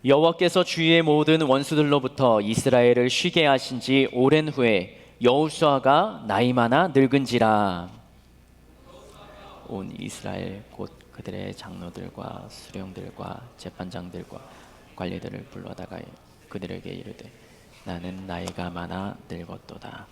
여호와께서 주위의 모든 원수들로부터 이스라엘을 쉬게 하신 지 오랜 후에 여호수아가 나이 많아 늙은지라. 온 이스라엘 곧 그들의 장로들과 수령들과 재판장들과 관리들을 불러다가 그들에게 이르되 나는 나이가 많아 늙었도다.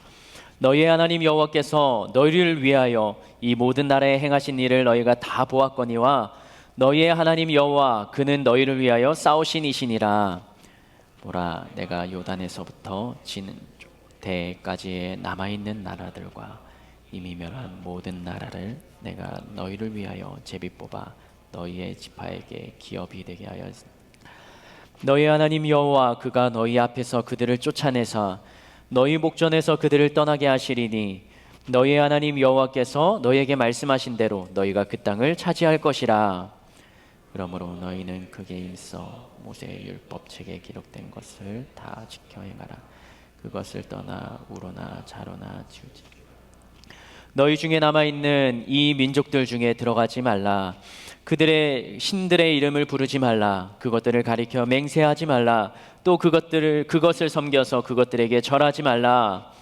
너희의 하나님 여호와께서 너희를 위하여 이 모든 나라에 행하신 일을 너희가 다 보았거니와 너희의 하나님 여호와 그는 너희를 위하여 싸우신 이시니라. 보라, 내가 요단에서부터 지는 대까지의 남아있는 나라들과 이미 멸한 모든 나라를 내가 너희를 위하여 제비 뽑아 너희의 지파에게 기업이 되게 하여 너희 하나님 여호와 그가 너희 앞에서 그들을 쫓아내사 너희 목전에서 그들을 떠나게 하시리니 너희 하나님 여호와께서 너희에게 말씀하신 대로 너희가 그 땅을 차지할 것이라. 그러므로 너희는 크게 힘써 모세의 율법책에 기록된 것을 다 지켜 행하라. 그것을 떠나 우로나 좌로나 지우지 너희 중에 남아있는 이 민족들 중에 들어가지 말라. 그들의 신들의 이름을 부르지 말라. 그것들을 가리켜 맹세하지 말라. 또 그것을 섬겨서 그것들에게 절하지 말라.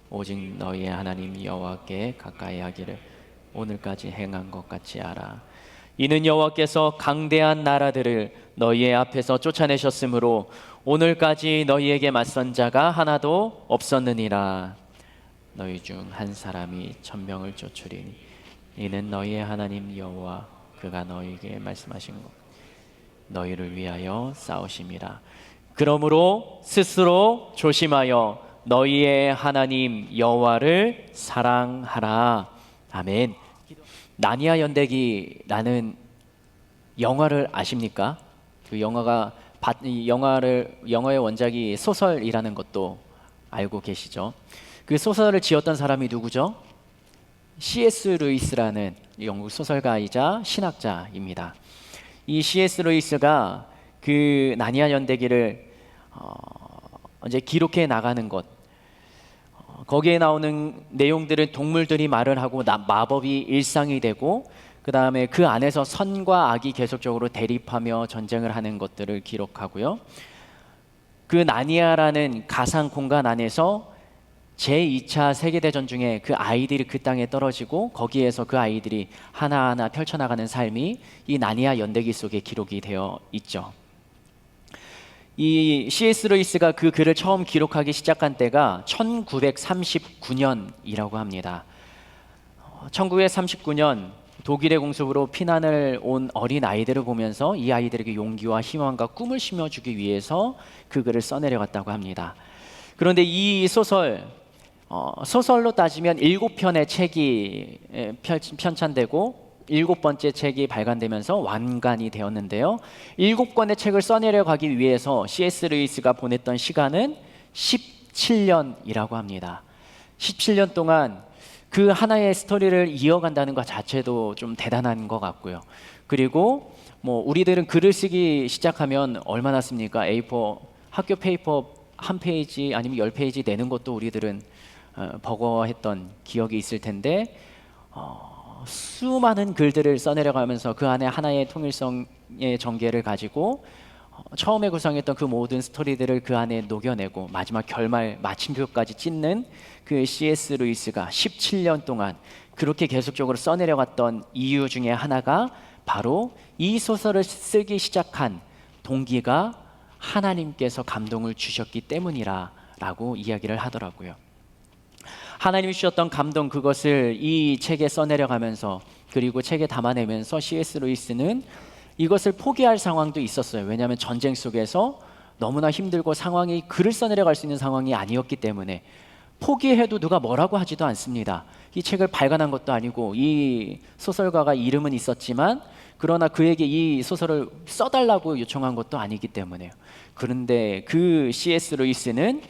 오직 너희의 하나님 여호와께 가까이 하기를 오늘까지 행한 것 같이 하라. 이는 여호와께서 강대한 나라들을 너희의 앞에서 쫓아내셨으므로 오늘까지 너희에게 맞선 자가 하나도 없었느니라. 너희 중 한 사람이 1000명을 쫓으리니 이는 너희의 하나님 여호와 그가 너희에게 말씀하신 것 너희를 위하여 싸우심이라. 그러므로 스스로 조심하여 너희의 하나님 여호와를 사랑하라. 아멘. 나니아 연대기라는 영화를 아십니까? 그 영화의 원작이 소설이라는 것도 알고 계시죠? 그 소설을 지었던 사람이 누구죠? C.S. 루이스라는 영국 소설가이자 신학자입니다. 이 C.S. 루이스가 그 나니아 연대기를 이제 기록해 나가는 것, 거기에 나오는 내용들은 동물들이 말을 하고 마법이 일상이 되고 그 다음에 그 안에서 선과 악이 계속적으로 대립하며 전쟁을 하는 것들을 기록하고요. 그 나니아라는 가상 공간 안에서 제2차 세계대전 중에 그 아이들이 그 땅에 떨어지고 거기에서 그 아이들이 하나하나 펼쳐나가는 삶이 이 나니아 연대기 속에 기록이 되어 있죠. 이 C.S. 루이스가 그 글을 처음 기록하기 시작한 때가 1939년이라고 합니다. 1939년 독일의 공습으로 피난을 온 어린 아이들을 보면서 이 아이들에게 용기와 희망과 꿈을 심어주기 위해서 그 글을 써내려갔다고 합니다. 그런데 이 소설로 따지면 7편의 책이 편찬되고 7번째 책이 발간되면서 완간이 되었는데요. 7권의 책을 써내려가기 위해서 C.S. 루이스가 보냈던 시간은 17년이라고 합니다. 17년 동안 그 하나의 스토리를 이어간다는 것 자체도 좀 대단한 것 같고요. 그리고 우리들은 글을 쓰기 시작하면 얼마나 씁니까? A4 학교 페이퍼 한 페이지 아니면 10페이지 내는 것도 우리들은 버거워했던 기억이 있을 텐데 수많은 글들을 써내려가면서 그 안에 하나의 통일성의 전개를 가지고 처음에 구성했던 그 모든 스토리들을 그 안에 녹여내고 마지막 결말 마침표까지 찢는 그 C.S. 루이스가 17년 동안 그렇게 계속적으로 써내려갔던 이유 중에 하나가 바로 이 소설을 쓰기 시작한 동기가 하나님께서 감동을 주셨기 때문이라고 이야기를 하더라고요. 하나님이 주셨던 감동, 그것을 이 책에 써내려가면서 그리고 책에 담아내면서 C.S. 루이스는 이것을 포기할 상황도 있었어요. 왜냐하면 전쟁 속에서 너무나 힘들고 상황이 글을 써내려갈 수 있는 상황이 아니었기 때문에 포기해도 누가 뭐라고 하지도 않습니다. 이 책을 발간한 것도 아니고 이 소설가가 이름은 있었지만 그러나 그에게 이 소설을 써달라고 요청한 것도 아니기 때문에요. 그런데 그 C.S. 루이스는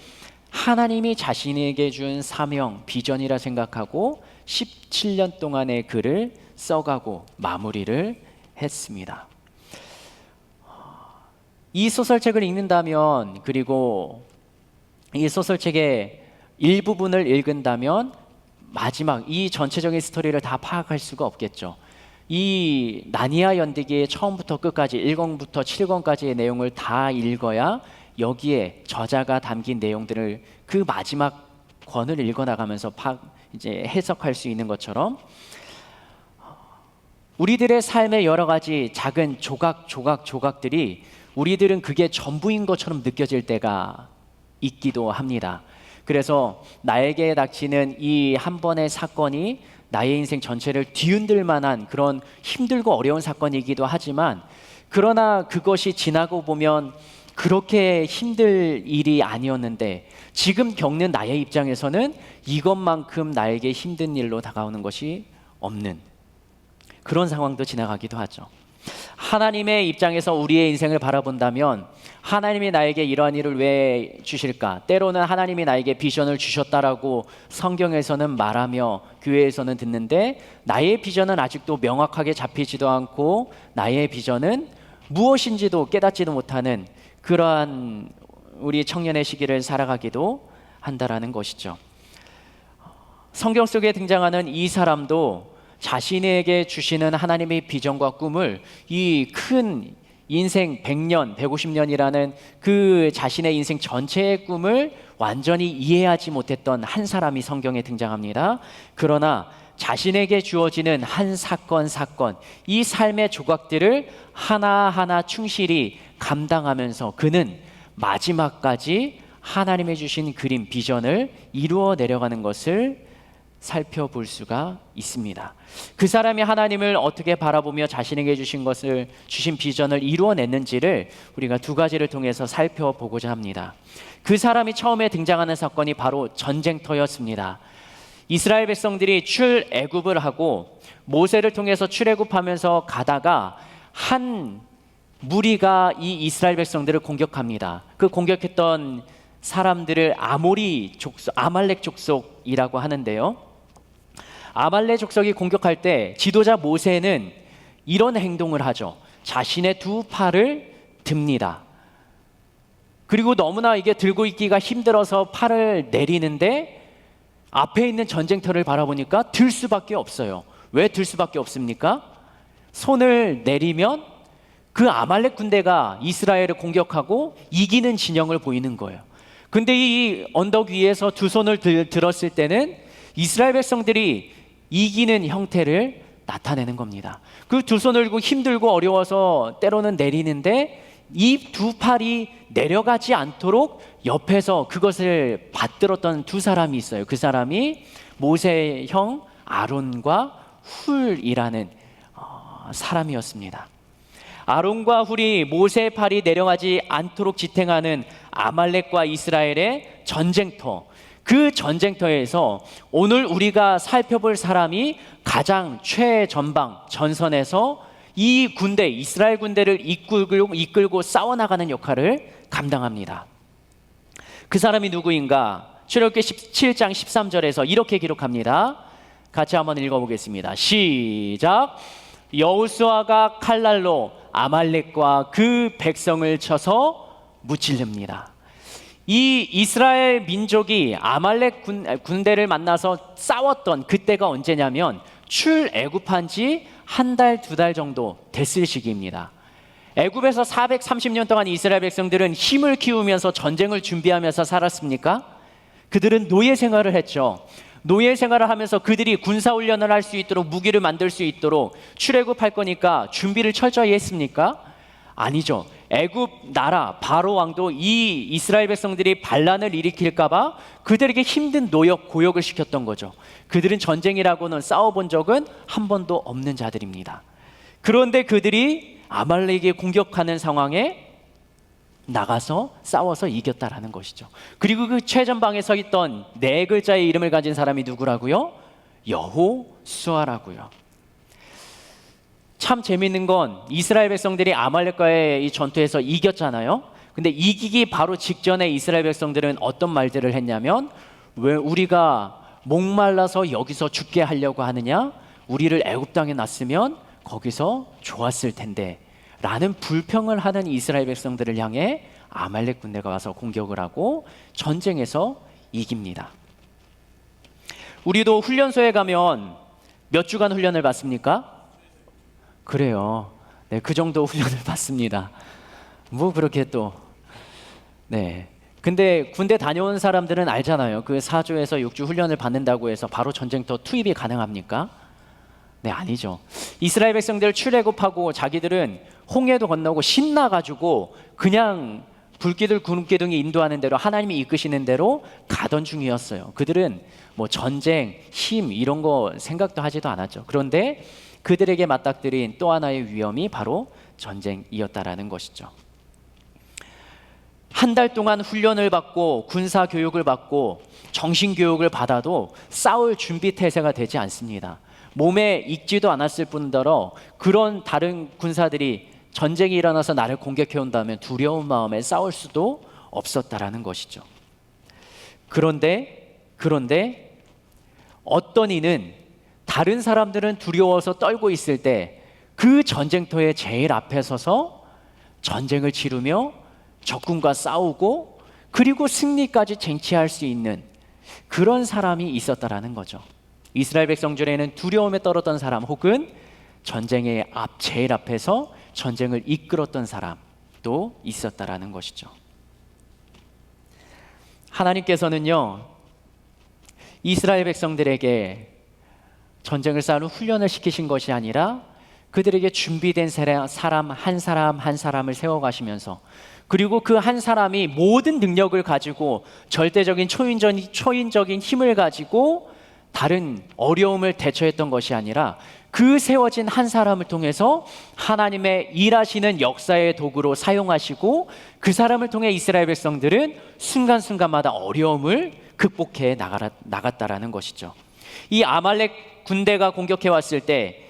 하나님이 자신에게 준 사명, 비전이라 생각하고 17년 동안의 글을 써가고 마무리를 했습니다. 이 소설책을 읽는다면, 그리고 이 소설책의 일부분을 읽은다면 마지막 이 전체적인 스토리를 다 파악할 수가 없겠죠. 이 나니아 연대기의 처음부터 끝까지 1권부터 7권까지의 내용을 다 읽어야 여기에 저자가 담긴 내용들을 그 마지막 권을 읽어나가면서 이제 해석할 수 있는 것처럼 우리들의 삶의 여러 가지 작은 조각들이 우리들은 그게 전부인 것처럼 느껴질 때가 있기도 합니다. 그래서 나에게 닥치는 이 한 번의 사건이 나의 인생 전체를 뒤흔들 만한 그런 힘들고 어려운 사건이기도 하지만, 그러나 그것이 지나고 보면 그렇게 힘들 일이 아니었는데 지금 겪는 나의 입장에서는 이것만큼 나에게 힘든 일로 다가오는 것이 없는 그런 상황도 지나가기도 하죠. 하나님의 입장에서 우리의 인생을 바라본다면 하나님이 나에게 이러한 일을 왜 주실까? 때로는 하나님이 나에게 비전을 주셨다라고 성경에서는 말하며 교회에서는 듣는데, 나의 비전은 아직도 명확하게 잡히지도 않고 나의 비전은 무엇인지도 깨닫지도 못하는 그러한 우리 청년의 시기를 살아가기도 한다라는 것이죠. 성경 속에 등장하는 이 사람도 자신에게 주시는 하나님의 비전과 꿈을, 이 큰 인생 100년, 150년이라는 그 자신의 인생 전체의 꿈을 완전히 이해하지 못했던 한 사람이 성경에 등장합니다. 그러나 자신에게 주어지는 한 사건, 이 삶의 조각들을 하나하나 충실히 감당하면서 그는 마지막까지 하나님의 주신 그림, 비전을 이루어 내려가는 것을 살펴볼 수가 있습니다. 그 사람이 하나님을 어떻게 바라보며 자신에게 주신 비전을 이루어냈는지를 우리가 두 가지를 통해서 살펴보고자 합니다. 그 사람이 처음에 등장하는 사건이 바로 전쟁터였습니다. 이스라엘 백성들이 출애굽을 하고 모세를 통해서 출애굽하면서 가다가 한 무리가 이 이스라엘 백성들을 공격합니다. 그 공격했던 사람들을 아말렉 족속이라고 하는데요. 아말렉 족속이 공격할 때 지도자 모세는 이런 행동을 하죠. 자신의 두 팔을 듭니다. 그리고 너무나 이게 들고 있기가 힘들어서 팔을 내리는데 앞에 있는 전쟁터를 바라보니까 들 수밖에 없어요. 왜 들 수밖에 없습니까? 손을 내리면 그 아말렉 군대가 이스라엘을 공격하고 이기는 진영을 보이는 거예요. 근데 이 언덕 위에서 두 손을 들었을 때는 이스라엘 백성들이 이기는 형태를 나타내는 겁니다. 그 두 손을 들고 힘들고 어려워서 때로는 내리는데 이 두 팔이 내려가지 않도록 옆에서 그것을 받들었던 두 사람이 있어요. 그 사람이 모세의 형 아론과 훌이라는 사람이었습니다. 아론과 훌이 모세의 팔이 내려가지 않도록 지탱하는 아말렉과 이스라엘의 전쟁터, 그 전쟁터에서 오늘 우리가 살펴볼 사람이 가장 최전방 전선에서 이 군대, 이스라엘 군대를 이끌고 싸워나가는 역할을 감당합니다. 그 사람이 누구인가? 출애굽기 17장 13절에서 이렇게 기록합니다. 같이 한번 읽어보겠습니다. 시작. 여호수아가 칼날로 아말렉과 그 백성을 쳐서 무찔릅니다. 이 이스라엘 민족이 아말렉 군대를 만나서 싸웠던 그때가 언제냐면 출애굽한 지 한 달, 두 달 정도 됐을 시기입니다. 애굽에서 430년 동안 이스라엘 백성들은 힘을 키우면서 전쟁을 준비하면서 살았습니까? 그들은 노예 생활을 했죠. 노예 생활을 하면서 그들이 군사훈련을 할 수 있도록, 무기를 만들 수 있도록 출애굽할 거니까 준비를 철저히 했습니까? 아니죠. 애굽 나라 바로 왕도 이 이스라엘 백성들이 반란을 일으킬까 봐 그들에게 힘든 노역, 고역을 시켰던 거죠. 그들은 전쟁이라고는 싸워본 적은 한 번도 없는 자들입니다. 그런데 그들이 아말렉에 공격하는 상황에 나가서 싸워서 이겼다라는 것이죠. 그리고 그 최전방에 서 있던 네 글자의 이름을 가진 사람이 누구라고요? 여호수아라고요. 참 재밌는 건 이스라엘 백성들이 아말렉과의 이 전투에서 이겼잖아요. 근데 이기기 바로 직전에 이스라엘 백성들은 어떤 말들을 했냐면, 왜 우리가 목말라서 여기서 죽게 하려고 하느냐? 우리를 애굽 땅에 놨으면 거기서 좋았을 텐데 라는 불평을 하는 이스라엘 백성들을 향해 아말렉 군대가 와서 공격을 하고 전쟁에서 이깁니다. 우리도 훈련소에 가면 몇 주간 훈련을 받습니까? 그래요. 네, 그 정도 훈련을 받습니다. 뭐 그렇게 또 네. 근데 군대 다녀온 사람들은 알잖아요. 그 4주에서 6주 훈련을 받는다고 해서 바로 전쟁터 투입이 가능합니까? 네, 아니죠. 이스라엘 백성들 출애굽하고 자기들은 홍해도 건너고 신나가지고 그냥 불기둥 구름기둥이 인도하는 대로 하나님이 이끄시는 대로 가던 중이었어요. 그들은 뭐 전쟁, 힘 이런 거 생각도 하지도 않았죠. 그런데 그들에게 맞닥뜨린 또 하나의 위험이 바로 전쟁이었다라는 것이죠. 한 달 동안 훈련을 받고 군사 교육을 받고 정신 교육을 받아도 싸울 준비 태세가 되지 않습니다. 몸에 익지도 않았을 뿐더러 그런 다른 군사들이 전쟁이 일어나서 나를 공격해 온다면 두려운 마음에 싸울 수도 없었다라는 것이죠. 그런데 어떤 이는 다른 사람들은 두려워서 떨고 있을 때 그 전쟁터의 제일 앞에 서서 전쟁을 치르며 적군과 싸우고 그리고 승리까지 쟁취할 수 있는 그런 사람이 있었다라는 거죠. 이스라엘 백성 중에는 두려움에 떨었던 사람 혹은 전쟁의 제일 앞에서 전쟁을 이끌었던 사람도 있었다라는 것이죠. 하나님께서는요, 이스라엘 백성들에게 전쟁을 싸우는 훈련을 시키신 것이 아니라 그들에게 준비된 사람 한 사람을 세워가시면서 그리고 그 한 사람이 모든 능력을 가지고 절대적인 초인적인 힘을 가지고 다른 어려움을 대처했던 것이 아니라 그 세워진 한 사람을 통해서 하나님의 일하시는 역사의 도구로 사용하시고 그 사람을 통해 이스라엘 백성들은 순간순간마다 어려움을 극복해 나갔다라는 것이죠. 이 아말렉 군대가 공격해 왔을 때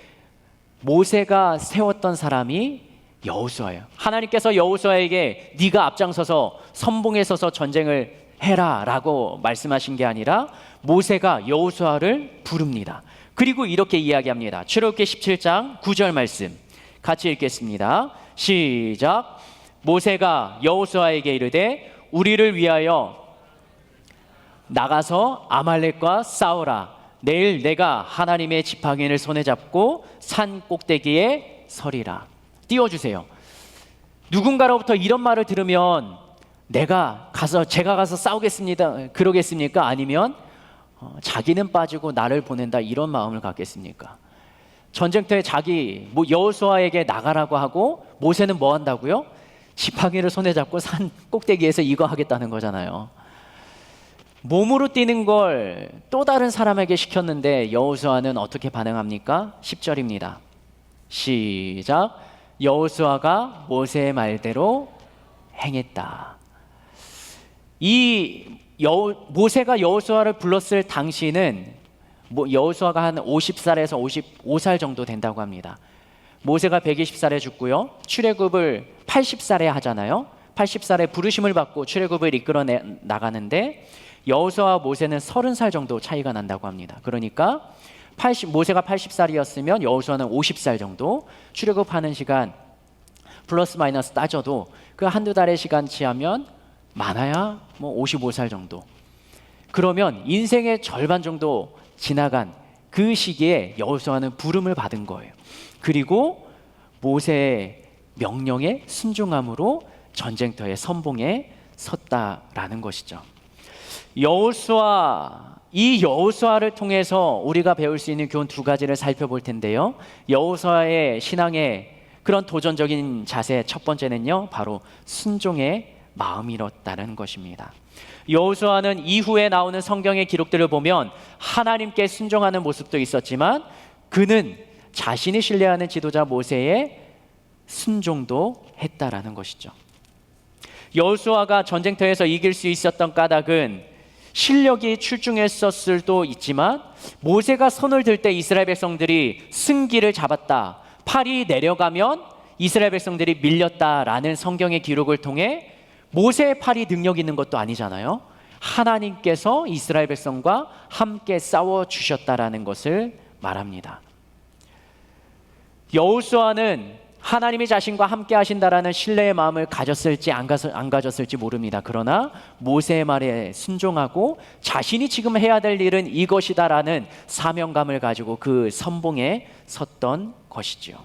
모세가 세웠던 사람이 여호수아예요. 하나님께서 여호수아에게 네가 앞장서서 선봉에 서서 전쟁을 해라 라고 말씀하신 게 아니라 모세가 여호수아를 부릅니다. 그리고 이렇게 이야기합니다. 출애굽기 17장 9절 말씀 같이 읽겠습니다. 시작. 모세가 여호수아에게 이르되 우리를 위하여 나가서 아말렉과 싸우라. 내일 내가 하나님의 지팡이를 손에 잡고 산 꼭대기에 서리라. 띄워주세요. 누군가로부터 이런 말을 들으면 제가 가서 싸우겠습니다 그러겠습니까? 아니면 자기는 빠지고 나를 보낸다 이런 마음을 갖겠습니까? 전쟁터에 여호수아에게 나가라고 하고 모세는 뭐 한다고요? 지팡이를 손에 잡고 산 꼭대기에서 이거 하겠다는 거잖아요. 몸으로 뛰는 걸 또 다른 사람에게 시켰는데 여호수아는 어떻게 반응합니까? 10절입니다. 시작. 여호수아가 모세의 말대로 행했다. 모세가 여호수아를 불렀을 당시는 여호수아가 한 50살에서 55살 정도 된다고 합니다. 모세가 120살에 죽고요. 출애굽을 80살에 하잖아요. 80살에 부르심을 받고 출애굽을 이끌어 나가는데 여호수아와 모세는 30살 정도 차이가 난다고 합니다. 그러니까 모세가 80살이었으면 여호수아는 50살 정도, 출애굽하는 시간 플러스 마이너스 따져도 그 한두 달의 시간치 하면 많아야 뭐 55살 정도. 그러면 인생의 절반 정도 지나간 그 시기에 여호수아는 부름을 받은 거예요. 그리고 모세의 명령에 순종함으로 전쟁터의 선봉에 섰다라는 것이죠. 이 여호수아를 통해서 우리가 배울 수 있는 교훈 두 가지를 살펴볼 텐데요. 여호수아의 신앙의 그런 도전적인 자세 첫 번째는요, 바로 순종의 마음이었다는 것입니다. 여호수아는 이후에 나오는 성경의 기록들을 보면 하나님께 순종하는 모습도 있었지만 그는 자신이 신뢰하는 지도자 모세의 순종도 했다라는 것이죠. 여호수아가 전쟁터에서 이길 수 있었던 까닭은 실력이 출중했었을 수도 있지만 모세가 손을 들 때 이스라엘 백성들이 승기를 잡았다, 팔이 내려가면 이스라엘 백성들이 밀렸다라는 성경의 기록을 통해 모세의 팔이 능력 있는 것도 아니잖아요. 하나님께서 이스라엘 백성과 함께 싸워주셨다라는 것을 말합니다. 여호수아는 하나님이 자신과 함께 하신다라는 신뢰의 마음을 가졌을지 안 가졌을지 모릅니다. 그러나 모세의 말에 순종하고 자신이 지금 해야 될 일은 이것이다라는 사명감을 가지고 그 선봉에 섰던 것이지요.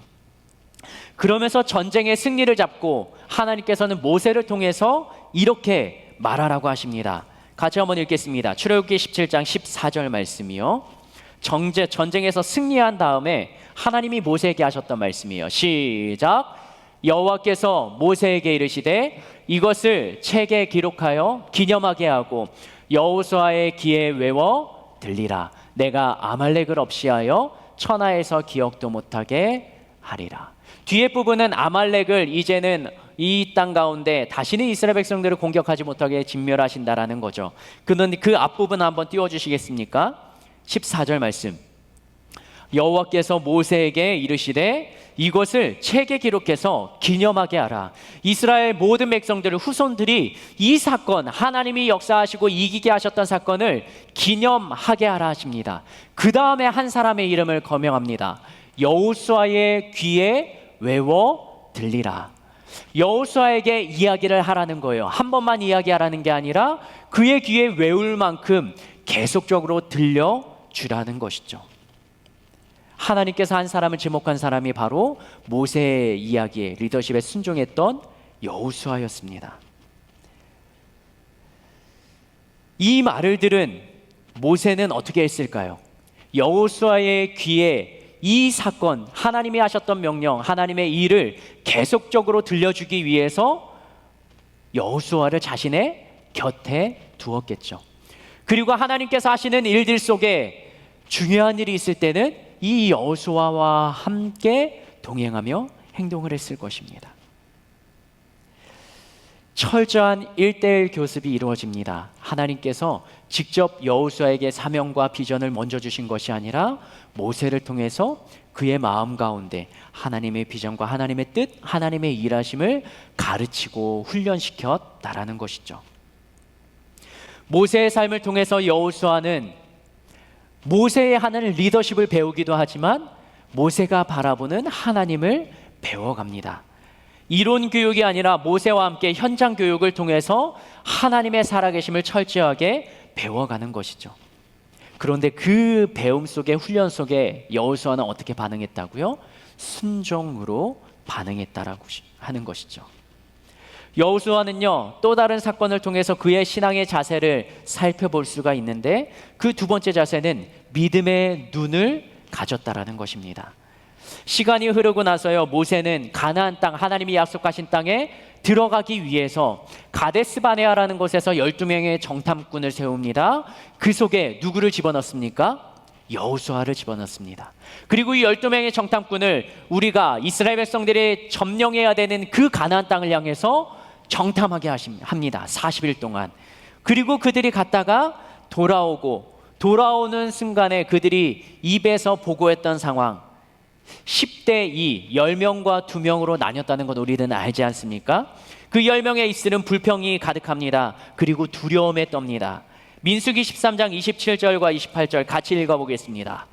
그러면서 전쟁의 승리를 잡고 하나님께서는 모세를 통해서 이렇게 말하라고 하십니다. 같이 한번 읽겠습니다. 출애굽기 17장 14절 말씀이요. 전쟁에서 승리한 다음에 하나님이 모세에게 하셨던 말씀이에요. 시작. 여호와께서 모세에게 이르시되 이것을 책에 기록하여 기념하게 하고 여호수아의 귀에 외워 들리라. 내가 아말렉을 없이하여 천하에서 기억도 못하게 하리라. 뒤에 부분은 아말렉을 이제는 이 땅 가운데 다시는 이스라엘 백성들을 공격하지 못하게 진멸하신다라는 거죠. 그런데 그 앞부분 한번 띄워주시겠습니까? 14절 말씀. 여호와께서 모세에게 이르시되 이것을 책에 기록해서 기념하게 하라. 이스라엘 모든 백성들의 후손들이 이 사건, 하나님이 역사하시고 이기게 하셨던 사건을 기념하게 하라 하십니다. 그 다음에 한 사람의 이름을 거명합니다. 여호수아의 귀에 외워 들리라. 여호수아에게 이야기를 하라는 거예요. 한 번만 이야기하라는 게 아니라 그의 귀에 외울 만큼 계속적으로 들려주라는 것이죠. 하나님께서 한 사람을 지목한 사람이 바로 모세의 이야기에 리더십에 순종했던 여호수아였습니다. 이 말을 들은 모세는 어떻게 했을까요? 여호수아의 귀에 이 사건, 하나님이 하셨던 명령, 하나님의 일을 계속적으로 들려주기 위해서 여호수아를 자신의 곁에 두었겠죠. 그리고 하나님께서 하시는 일들 속에 중요한 일이 있을 때는 이 여호수아와 함께 동행하며 행동을 했을 것입니다. 철저한 1:1 교습이 이루어집니다. 하나님께서 직접 여호수아에게 사명과 비전을 먼저 주신 것이 아니라 모세를 통해서 그의 마음 가운데 하나님의 비전과 하나님의 뜻, 하나님의 일하심을 가르치고 훈련시켰다라는 것이죠. 모세의 삶을 통해서 여호수아는 모세의 하는 리더십을 배우기도 하지만 모세가 바라보는 하나님을 배워갑니다. 이론 교육이 아니라 모세와 함께 현장 교육을 통해서 하나님의 살아계심을 철저하게 배워가는 것이죠. 그런데 그 배움 속에, 훈련 속에 여호수아는 어떻게 반응했다고요? 순종으로 반응했다라고 하는 것이죠. 여호수아는요, 또 다른 사건을 통해서 그의 신앙의 자세를 살펴볼 수가 있는데 그 두 번째 자세는 믿음의 눈을 가졌다라는 것입니다. 시간이 흐르고 나서요, 모세는 가나안 땅, 하나님이 약속하신 땅에 들어가기 위해서 가데스 바네아라는 곳에서 12명의 정탐꾼을 세웁니다. 그 속에 누구를 집어넣습니까? 여호수아를 집어넣습니다. 그리고 이 12명의 정탐꾼을 우리가 이스라엘 백성들이 점령해야 되는 그 가나안 땅을 향해서 정탐하게 합니다. 40일 동안. 그리고 그들이 갔다가 돌아오는 순간에 그들이 입에서 보고했던 상황, 10대2, 10명과 2명으로 나뉘었다는 것 우리는 알지 않습니까? 그 10명의 입술은 불평이 가득합니다. 그리고 두려움에 떱니다. 민수기 13장 27절과 28절 같이 읽어보겠습니다.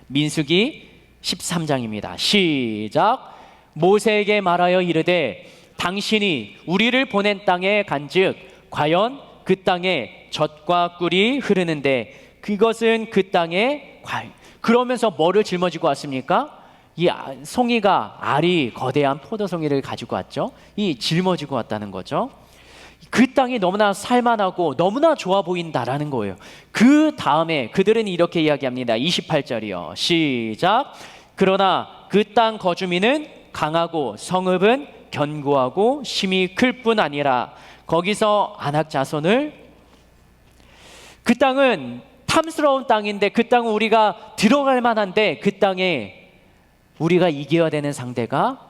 민수기 13장입니다. 시작. 모세에게 말하여 이르되 당신이 우리를 보낸 땅에 간즉 과연 그 땅에 젖과 꿀이 흐르는데 그것은 그 땅의 과일. 그러면서 뭐를 짊어지고 왔습니까? 이 송이가, 알이 거대한 포도송이를 가지고 왔죠. 이 짊어지고 왔다는 거죠. 그 땅이 너무나 살만하고 너무나 좋아 보인다라는 거예요. 그 다음에 그들은 이렇게 이야기합니다. 28절이요. 시작. 그러나 그 땅 거주민은 강하고 성읍은 견고하고 심이 클 뿐 아니라 거기서 아낙 자손을, 그 땅은 탐스러운 땅인데 그 땅은 우리가 들어갈 만한데 그 땅에 우리가 이겨야 되는 상대가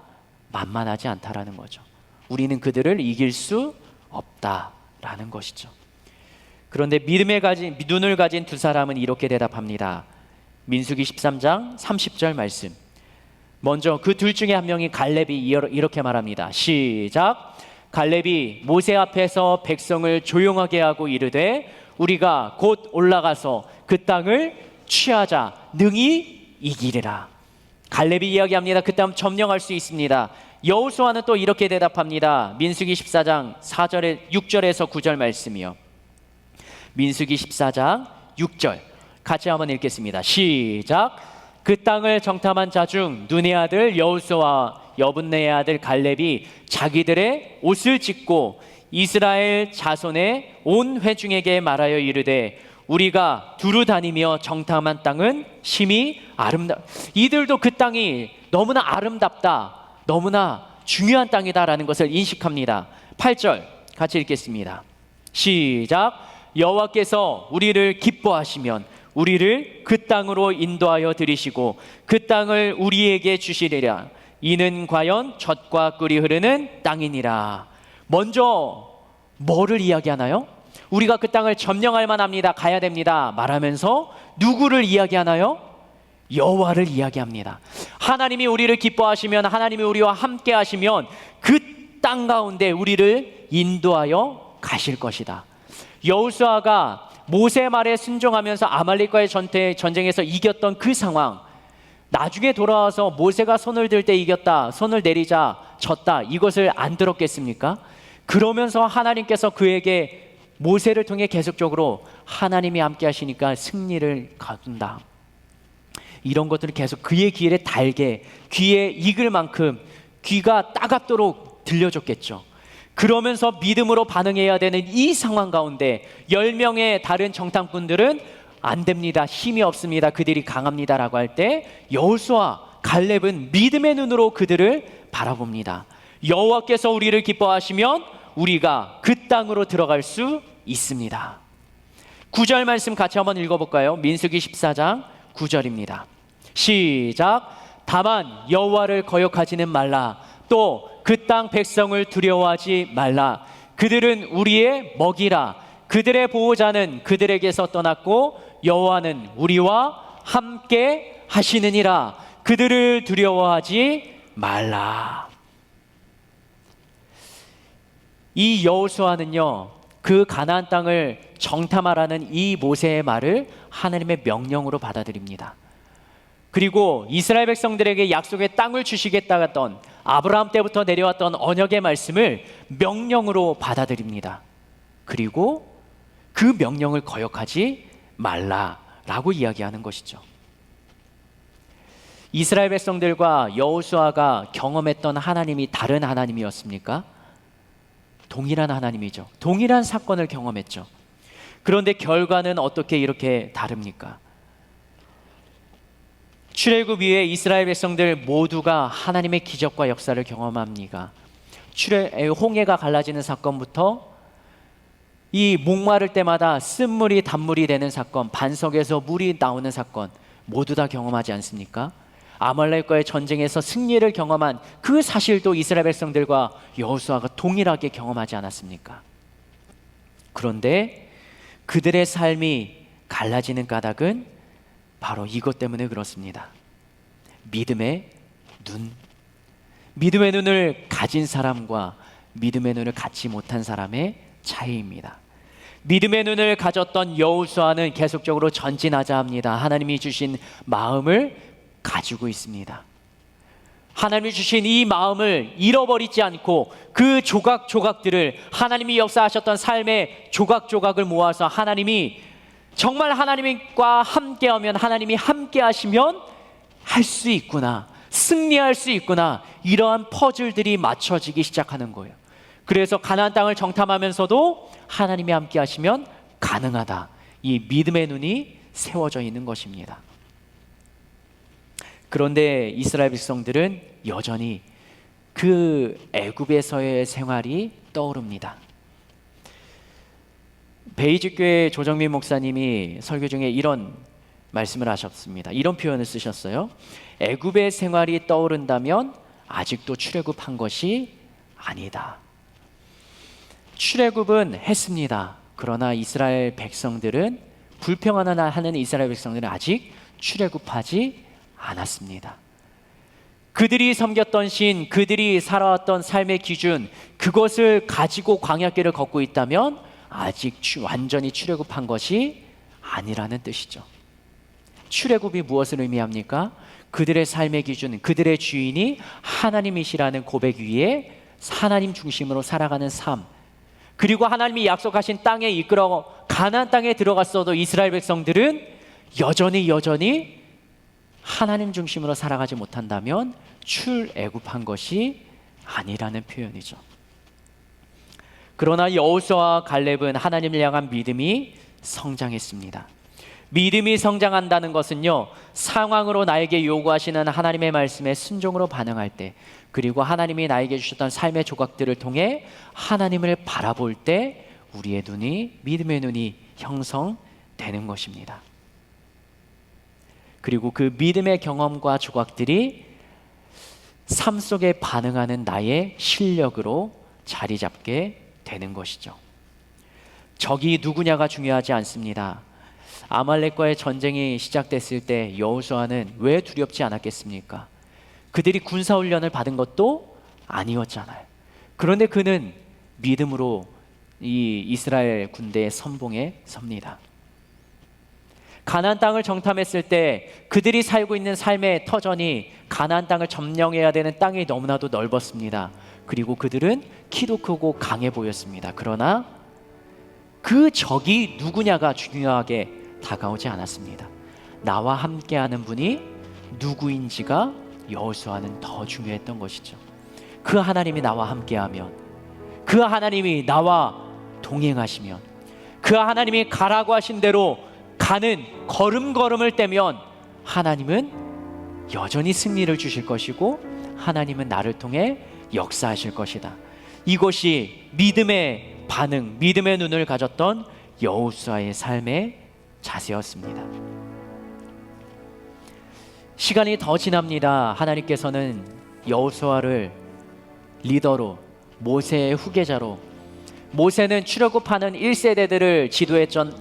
만만하지 않다라는 거죠. 우리는 그들을 이길 수 없다라는 것이죠. 그런데 믿음의 눈을 가진 두 사람은 이렇게 대답합니다. 민수기 13장 30절 말씀. 먼저 그 둘 중에 한 명이 갈렙이 이렇게 말합니다. 시작. 갈렙이 모세 앞에서 백성을 조용하게 하고 이르되 우리가 곧 올라가서 그 땅을 취하자 능히 이기리라. 갈렙이 이야기합니다. 그 땅 점령할 수 있습니다. 여호수아는 또 이렇게 대답합니다. 민수기 14장 6절에서 9절 말씀이요. 민수기 14장 6절 같이 한번 읽겠습니다. 시작. 그 땅을 정탐한 자 중 눈의 아들 여호수아와 여분네의 아들 갈렙이 자기들의 옷을 찢고 이스라엘 자손의 온 회중에게 말하여 이르되 우리가 두루 다니며 정탐한 땅은 심히 아름다. 이들도 그 땅이 너무나 아름답다, 너무나 중요한 땅이다라는 것을 인식합니다. 8절 같이 읽겠습니다. 시작. 여호와께서 우리를 기뻐하시면 우리를 그 땅으로 인도하여 들이시고 그 땅을 우리에게 주시리라. 이는 과연 젖과 꿀이 흐르는 땅이니라. 먼저 뭐를 이야기하나요? 우리가 그 땅을 점령할 만합니다, 가야 됩니다 말하면서 누구를 이야기하나요? 여호와를 이야기합니다. 하나님이 우리를 기뻐하시면, 하나님이 우리와 함께 하시면 그 땅 가운데 우리를 인도하여 가실 것이다. 여호수아가 모세 말에 순종하면서 아말렉과의 전쟁에서 이겼던 그 상황, 나중에 돌아와서 모세가 손을 들 때 이겼다, 손을 내리자 졌다, 이것을 안 들었겠습니까? 그러면서 하나님께서 그에게 모세를 통해 계속적으로 하나님이 함께 하시니까 승리를 거둔다, 이런 것들을 계속 그의 귀에 달게, 귀에 익을 만큼 귀가 따갑도록 들려줬겠죠. 그러면서 믿음으로 반응해야 되는 이 상황 가운데 10명의 다른 정탐꾼들은 안 됩니다, 힘이 없습니다, 그들이 강합니다 라고 할 때 여호수아, 갈렙은 믿음의 눈으로 그들을 바라봅니다. 여호와께서 우리를 기뻐하시면 우리가 그 땅으로 들어갈 수 있습니다. 9절 말씀 같이 한번 읽어볼까요? 민수기 14장 9절입니다. 시작. 다만 여호와를 거역하지는 말라. 또 그 땅 백성을 두려워하지 말라. 그들은 우리의 먹이라. 그들의 보호자는 그들에게서 떠났고 여호와는 우리와 함께 하시느니라. 그들을 두려워하지 말라. 이 여호수아는요, 그 가나안 땅을 정탐하라는 이 모세의 말을 하나님의 명령으로 받아들입니다. 그리고 이스라엘 백성들에게 약속의 땅을 주시겠다 했던 아브라함 때부터 내려왔던 언약의 말씀을 명령으로 받아들입니다. 그리고 그 명령을 거역하지 말라라고 이야기하는 것이죠. 이스라엘 백성들과 여호수아가 경험했던 하나님이 다른 하나님이었습니까? 동일한 하나님이죠. 동일한 사건을 경험했죠. 그런데 결과는 어떻게 이렇게 다릅니까? 출애굽 이후에 이스라엘 백성들 모두가 하나님의 기적과 역사를 경험합니다. 홍해가 갈라지는 사건부터 이 목마를 때마다 쓴물이 단물이 되는 사건, 반석에서 물이 나오는 사건, 모두 다 경험하지 않습니까? 아말렉과의 전쟁에서 승리를 경험한 그 사실도 이스라엘 백성들과 여호수아가 동일하게 경험하지 않았습니까? 그런데 그들의 삶이 갈라지는 까닭은 바로 이것 때문에 그렇습니다. 믿음의 눈. 믿음의 눈을 가진 사람과 믿음의 눈을 갖지 못한 사람의 차이입니다. 믿음의 눈을 가졌던 여호수아는 계속적으로 전진하자 합니다. 하나님이 주신 마음을 가지고 있습니다. 하나님이 주신 이 마음을 잃어버리지 않고 그 조각조각들을, 하나님이 역사하셨던 삶의 조각조각을 모아서 하나님이 정말 하나님과 함께하면, 하나님이 함께하시면 할 수 있구나, 승리할 수 있구나, 이러한 퍼즐들이 맞춰지기 시작하는 거예요. 그래서 가나안 땅을 정탐하면서도 하나님이 함께하시면 가능하다, 이 믿음의 눈이 세워져 있는 것입니다. 그런데 이스라엘 백성들은 여전히 그 애굽에서의 생활이 떠오릅니다. 베이직교회 조정민 목사님이 설교 중에 이런 말씀을 하셨습니다. 이런 표현을 쓰셨어요. 애굽의 생활이 떠오른다면 아직도 출애굽한 것이 아니다. 출애굽은 했습니다. 그러나 이스라엘 백성들은, 불평하는 이스라엘 백성들은 아직 출애굽하지 않았습니다. 그들이 섬겼던 신, 그들이 살아왔던 삶의 기준, 그것을 가지고 광야길을 걷고 있다면 아직 완전히 출애굽한 것이 아니라는 뜻이죠. 출애굽이 무엇을 의미합니까? 그들의 삶의 기준, 그들의 주인이 하나님이시라는 고백 위에 하나님 중심으로 살아가는 삶, 그리고 하나님이 약속하신 땅에 이끌어 가나안 땅에 들어갔어도 이스라엘 백성들은 여전히 하나님 중심으로 살아가지 못한다면 출애굽한 것이 아니라는 표현이죠. 그러나 여호수아와 갈렙은 하나님을 향한 믿음이 성장했습니다. 믿음이 성장한다는 것은요, 상황으로 나에게 요구하시는 하나님의 말씀에 순종으로 반응할 때, 그리고 하나님이 나에게 주셨던 삶의 조각들을 통해 하나님을 바라볼 때 우리의 눈이, 믿음의 눈이 형성되는 것입니다. 그리고 그 믿음의 경험과 조각들이 삶 속에 반응하는 나의 실력으로 자리 잡게 되는 것이죠. 적이 누구냐가 중요하지 않습니다. 아말렉과의 전쟁이 시작됐을 때 여호수아는 왜 두렵지 않았겠습니까? 그들이 군사훈련을 받은 것도 아니었잖아요. 그런데 그는 믿음으로 이 이스라엘 군대의 선봉에 섭니다. 가나안 땅을 정탐했을 때 그들이 살고 있는 삶의 터전이 가나안 땅을 점령해야 되는 땅이 너무나도 넓었습니다. 그리고 그들은 키도 크고 강해 보였습니다. 그러나 그 적이 누구냐가 중요하게 다가오지 않았습니다. 나와 함께하는 분이 누구인지가 여호수아는 더 중요했던 것이죠. 그 하나님이 나와 함께하면, 그 하나님이 나와 동행하시면, 그 하나님이 가라고 하신 대로 가는 걸음걸음을 떼면 하나님은 여전히 승리를 주실 것이고 하나님은 나를 통해 역사하실 것이다. 이것이 믿음의 반응, 믿음의 눈을 가졌던 여호수아의 삶의 자세였습니다. 시간이 더 지납니다. 하나님께서는 여호수아를 리더로, 모세의 후계자로, 모세는 출애굽하는 1세대들을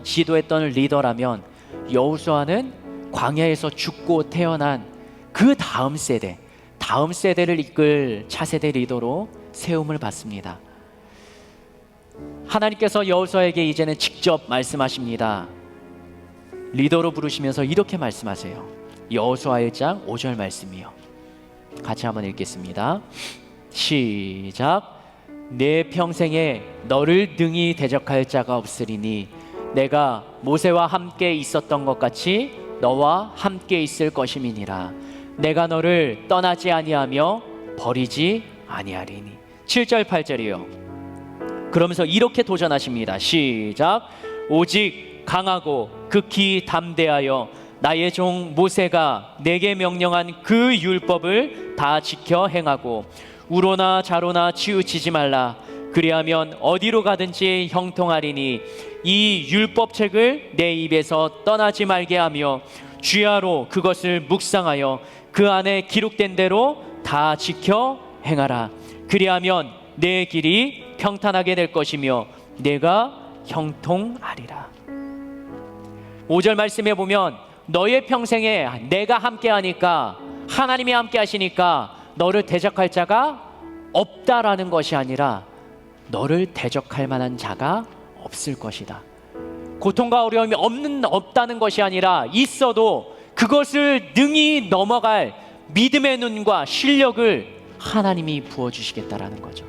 지도했던 리더라면 여호수아는 광야에서 죽고 태어난 그 다음 세대를 이끌 차세대 리더로 세움을 받습니다. 하나님께서 여호수아에게 이제는 직접 말씀하십니다. 리더로 부르시면서 이렇게 말씀하세요. 여호수아 1장 5절 말씀이요. 같이 한번 읽겠습니다. 시작. 내 평생에 너를 능히 대적할 자가 없으리니 내가 모세와 함께 있었던 것 같이 너와 함께 있을 것임이니라. 내가 너를 떠나지 아니하며 버리지 아니하리니. 7절 8절이요. 그러면서 이렇게 도전하십니다. 시작. 오직 강하고 극히 담대하여 나의 종 모세가 내게 명령한 그 율법을 다 지켜 행하고 우로나 좌로나 치우치지 말라. 그리하면 어디로 가든지 형통하리니 이 율법책을 내 입에서 떠나지 말게 하며 주야로 그것을 묵상하여 그 안에 기록된 대로 다 지켜 행하라. 그리하면 내 길이 평탄하게 될 것이며 내가 형통하리라. 5절 말씀에 보면 너의 평생에 내가 함께하니까, 하나님이 함께하시니까 너를 대적할 자가 없다라는 것이 아니라 너를 대적할 만한 자가 없을 것이다. 고통과 어려움이 없다는 것이 아니라 있어도 그것을 능히 넘어갈 믿음의 눈과 실력을 하나님이 부어주시겠다라는 거죠.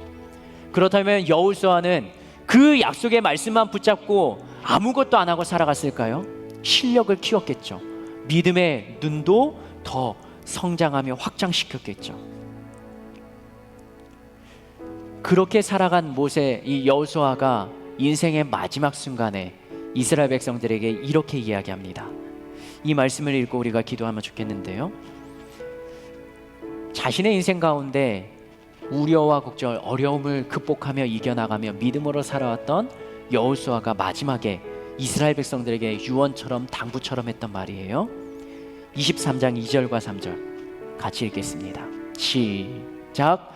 그렇다면 여호수아는 그 약속의 말씀만 붙잡고 아무것도 안 하고 살아갔을까요? 실력을 키웠겠죠. 믿음의 눈도 더 성장하며 확장시켰겠죠. 그렇게 살아간 이 여호수아가 인생의 마지막 순간에 이스라엘 백성들에게 이렇게 이야기합니다. 이 말씀을 읽고 우리가 기도하면 좋겠는데요. 자신의 인생 가운데 우려와 걱정, 어려움을 극복하며 이겨나가며 믿음으로 살아왔던 여호수아가 마지막에 이스라엘 백성들에게 유언처럼 당부처럼 했던 말이에요. 23장 2절과 3절 같이 읽겠습니다. 시작.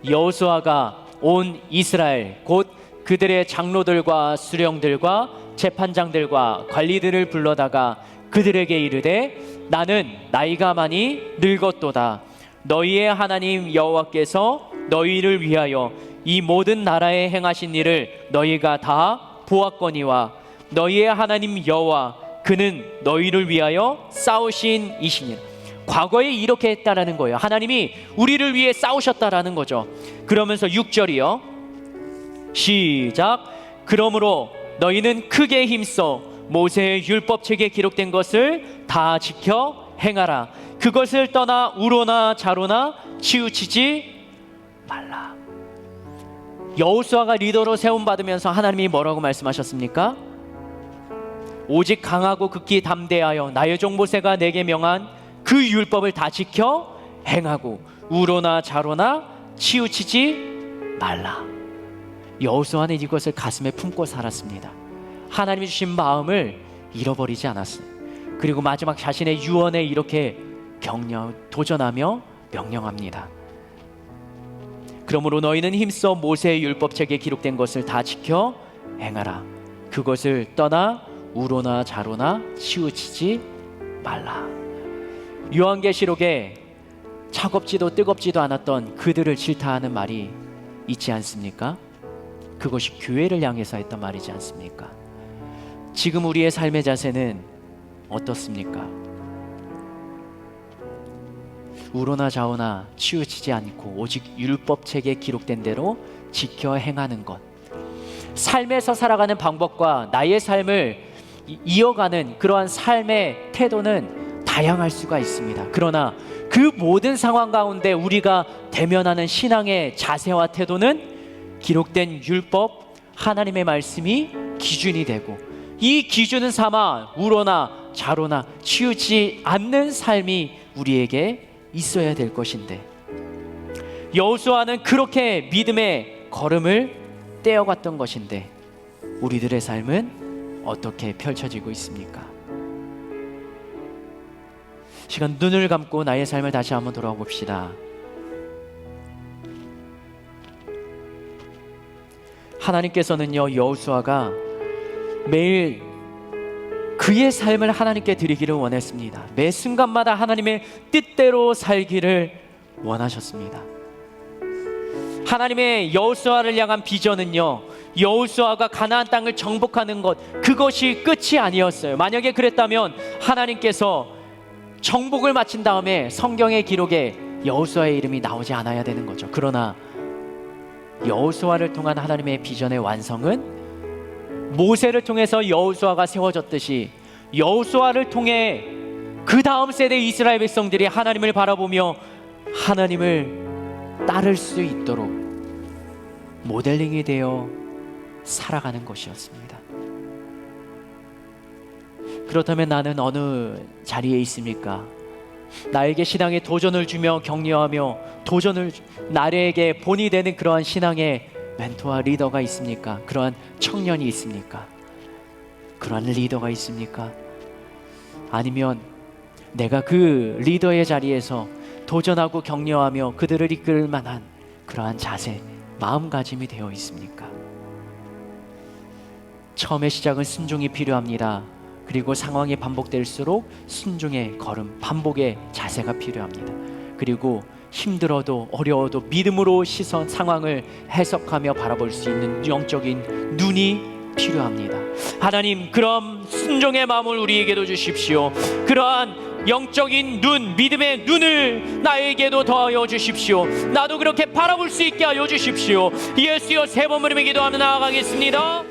여호수아가 온 이스라엘 곧 그들의 장로들과 수령들과 재판장들과 관리들을 불러다가 그들에게 이르되 나는 나이가 많이 늙었도다. 너희의 하나님 여호와께서 너희를 위하여 이 모든 나라에 행하신 일을 너희가 다 보았거니와 너희의 하나님 여호와 그는 너희를 위하여 싸우신 이시니라. 과거에 이렇게 했다라는 거예요. 하나님이 우리를 위해 싸우셨다라는 거죠. 그러면서 6절이요. 시작. 그러므로 너희는 크게 힘써 모세의 율법책에 기록된 것을 다 지켜 행하라. 그것을 떠나 우로나 좌로나 치우치지 말라. 여호수아가 리더로 세움받으면서 하나님이 뭐라고 말씀하셨습니까? 오직 강하고 극히 담대하여 나의 종 모세가 내게 명한 그 율법을 다 지켜 행하고 우로나 좌로나 치우치지 말라. 여호수아는 이것을 가슴에 품고 살았습니다. 하나님이 주신 마음을 잃어버리지 않았어요. 그리고 마지막 자신의 유언에 이렇게 도전하며 명령합니다. 그러므로 너희는 힘써 모세의 율법책에 기록된 것을 다 지켜 행하라. 그것을 떠나 우로나 좌로나 치우치지 말라. 요한계시록에 차갑지도 뜨겁지도 않았던 그들을 질타하는 말이 있지 않습니까? 그것이 교회를 향해서 했던 말이지 않습니까? 지금 우리의 삶의 자세는 어떻습니까? 우로나 좌로나 치우치지 않고 오직 율법책에 기록된 대로 지켜 행하는 것. 삶에서 살아가는 방법과 나의 삶을 이어가는 그러한 삶의 태도는 다양할 수가 있습니다. 그러나 그 모든 상황 가운데 우리가 대면하는 신앙의 자세와 태도는 기록된 율법, 하나님의 말씀이 기준이 되고, 이 기준은 삼아 우로나 좌로나 치우치지 않는 삶이 우리에게 있어야 될 것인데, 여호수아는 그렇게 믿음의 걸음을 떼어갔던 것인데 우리들의 삶은 어떻게 펼쳐지고 있습니까? 시간 눈을 감고 나의 삶을 다시 한번 돌아봅시다. 하나님께서는요, 여호수아가 매일 그의 삶을 하나님께 드리기를 원했습니다. 매 순간마다 하나님의 뜻대로 살기를 원하셨습니다. 하나님의 여호수아를 향한 비전은요, 여호수아가 가나안 땅을 정복하는 것, 그것이 끝이 아니었어요. 만약에 그랬다면 하나님께서 정복을 마친 다음에 성경의 기록에 여호수아의 이름이 나오지 않아야 되는 거죠. 그러나 여호수아를 통한 하나님의 비전의 완성은 모세를 통해서 여호수아가 세워졌듯이 여호수아를 통해 그 다음 세대 이스라엘 백성들이 하나님을 바라보며 하나님을 따를 수 있도록 모델링이 되어 살아가는 것이었습니다. 그렇다면 나는 어느 자리에 있습니까? 나에게 신앙의 도전을 주며 격려하며 나에게 본이 되는 그러한 신앙의 멘토와 리더가 있습니까? 그러한 청년이 있습니까? 그러한 리더가 있습니까? 아니면 내가 그 리더의 자리에서 도전하고 격려하며 그들을 이끌 만한 그러한 자세, 마음가짐이 되어 있습니까? 처음의 시작은 순종이 필요합니다. 그리고 상황이 반복될수록 순종의 걸음, 반복의 자세가 필요합니다. 그리고 힘들어도 어려워도 믿음으로 상황을 해석하며 바라볼 수 있는 영적인 눈이 필요합니다. 하나님, 그런 순종의 마음을 우리에게도 주십시오. 그러한 영적인 눈, 믿음의 눈을 나에게도 더하여 주십시오. 나도 그렇게 바라볼 수 있게 하여 주십시오. 예수여 세 번 부르며 기도하며 나아가겠습니다.